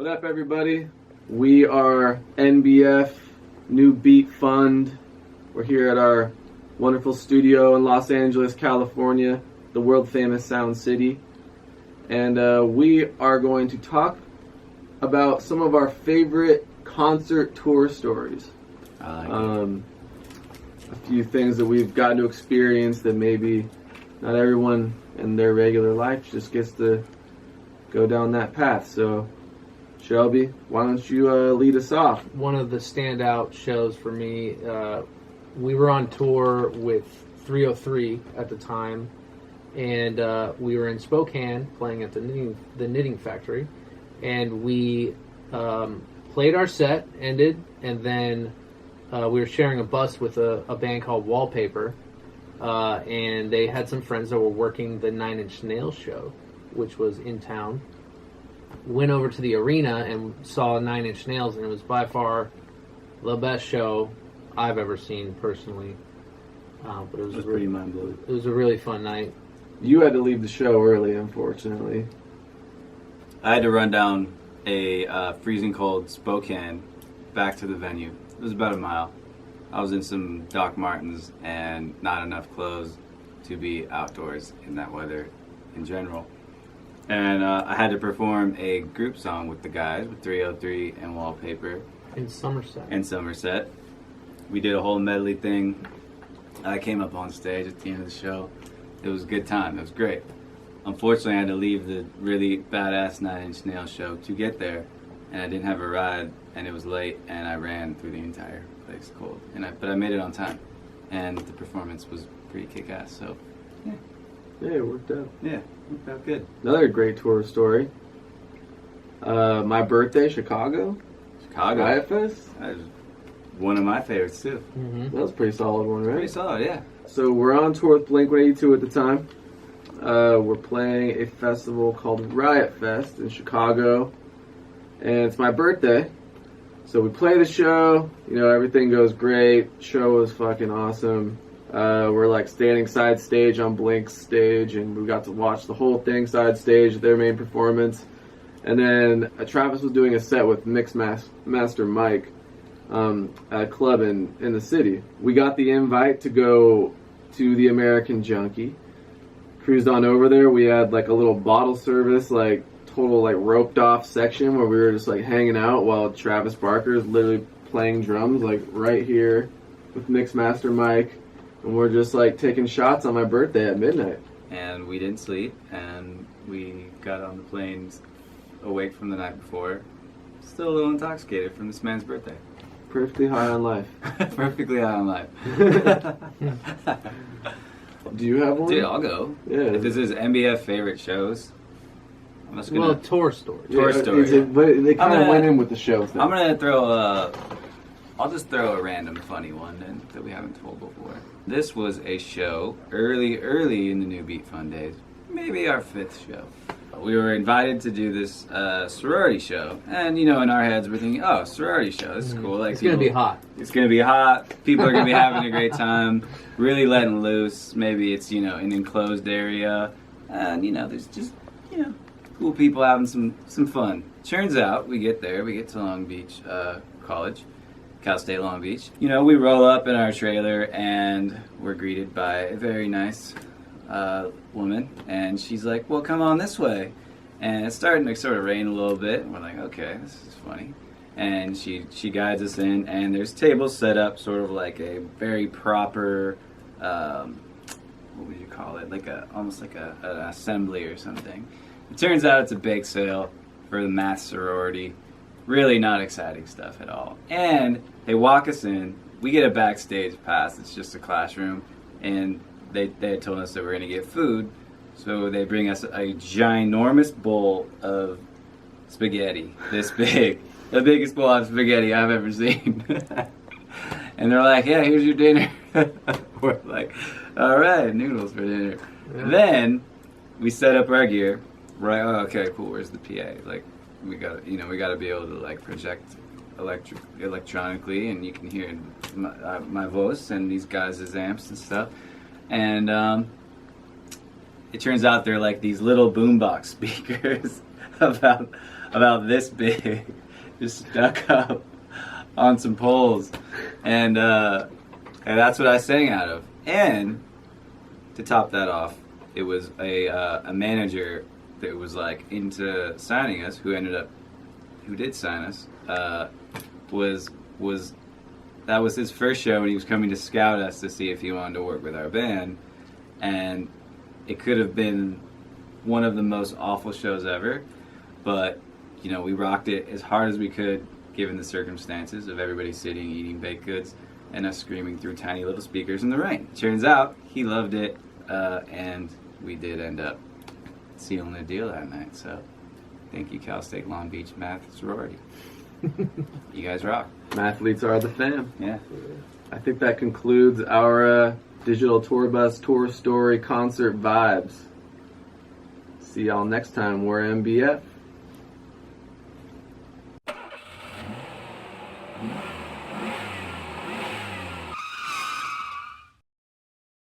What up, everybody? We are NBF, New Beat Fund. We're here at our wonderful studio in Los Angeles, California, the world-famous Sound City. And we are going to talk about some of our favorite concert tour stories. A few things that we've gotten to experience that maybe not everyone in their regular life just gets to go down that path. So, Shelby, why don't you lead us off? One of the standout shows for me, we were on tour with 303 at the time, and we were in Spokane playing at the Knitting Factory, and we played our set, ended, and then we were sharing a bus with a band called Wallpaper, and they had some friends that were working the 9 Inch Nails show, which was in town. Went over to the arena and saw 9 Inch Nails, and it was by far the best show I've ever seen personally. But it was pretty mind-blowing. It was a really fun night. You had to leave the show early, unfortunately. I had to run down a freezing cold Spokane back to the venue. It was about a mile. I was in some Doc Martens and not enough clothes to be outdoors in that weather in general. And I had to perform a group song with the guys, with 303 and Wallpaper. In Somerset. We did a whole medley thing. I came up on stage at the end of the show. It was a good time. It was great. Unfortunately, I had to leave the really badass 9 Inch Nails show to get there, and I didn't have a ride, and it was late, and I ran through the entire place cold. But I made it on time, and the performance was pretty kick-ass, so yeah. Yeah, it worked out. Yeah, worked out good. Another great tour story. My birthday, Chicago. Riot Fest. That was one of my favorites, too. Mm-hmm. That was a pretty solid one, right? Pretty solid, yeah. So we're on tour with Blink-182 at the time. We're playing a festival called Riot Fest in Chicago, and it's my birthday. So we play the show, everything goes great. Show was fucking awesome. We're like standing side stage on Blink's stage, and we got to watch the whole thing side stage, their main performance. And then Travis was doing a set with Mixmaster Mike at a club in the city. We got the invite to go to the American Junkie. Cruised on over there. We had like a little bottle service, like total like roped off section where we were just like hanging out while Travis Barker is literally playing drums like right here with Mixmaster Mike. And we're just like taking shots on my birthday at midnight. And we didn't sleep, and we got on the planes awake from the night before, still a little intoxicated from this man's birthday. Perfectly high on life. Perfectly high on life. Do you have one? Dude, I'll go. Yeah. If this is MBF favorite shows, I'm just gonna... Well, tour story. Tour story. But they kind of went in with the show thing. I'm gonna throw I'll just throw a random funny one that we haven't told before. This was a show early in the New Beat Fun days. Maybe our 5th show. We were invited to do this sorority show. And, in our heads we're thinking, oh, sorority show, this is cool. Like, It's going to be hot. It's going to be hot. People are going to be having a great time. Really letting loose. Maybe it's, an enclosed area. And, there's just, cool people having some fun. Turns out, we get there. We get to Long Beach College. Cal State Long Beach. We roll up in our trailer and we're greeted by a very nice woman, and she's like, well, come on this way. And it's starting to sort of rain a little bit, and we're like, okay, this is funny. And she guides us in, and there's tables set up sort of like a very proper, what would you call it? Almost like an assembly or something. It turns out it's a bake sale for the math sorority. Really not exciting stuff at all. And they walk us in. We get a backstage pass. It's just a classroom. And they had told us that we're going to get food. So they bring us a ginormous bowl of spaghetti. This big. The biggest bowl of spaghetti I've ever seen. And they're like, yeah, here's your dinner. We're like, all right, noodles for dinner. Yeah. Then we set up our gear. Right, oh, okay, cool, where's the PA? Like, we got to be able to like project electronically, and you can hear my voice and these guys' amps and stuff. And it turns out they're like these little boombox speakers about this big, just stuck up on some poles, and that's what I sang out of. And to top that off, it was a manager that was like into signing us, who did sign us. That was his first show, and he was coming to scout us to see if he wanted to work with our band. And it could have been one of the most awful shows ever, but we rocked it as hard as we could, given the circumstances of everybody sitting eating baked goods and us screaming through tiny little speakers in the rain. Turns out he loved it, and we did end up sealing the deal that night. So thank you, Cal State Long Beach Math Sorority. You guys rock. Mathletes are the fam. Yeah. I think that concludes our Digital Tour Bus Tour Story Concert Vibes. See y'all next time. We're MBF.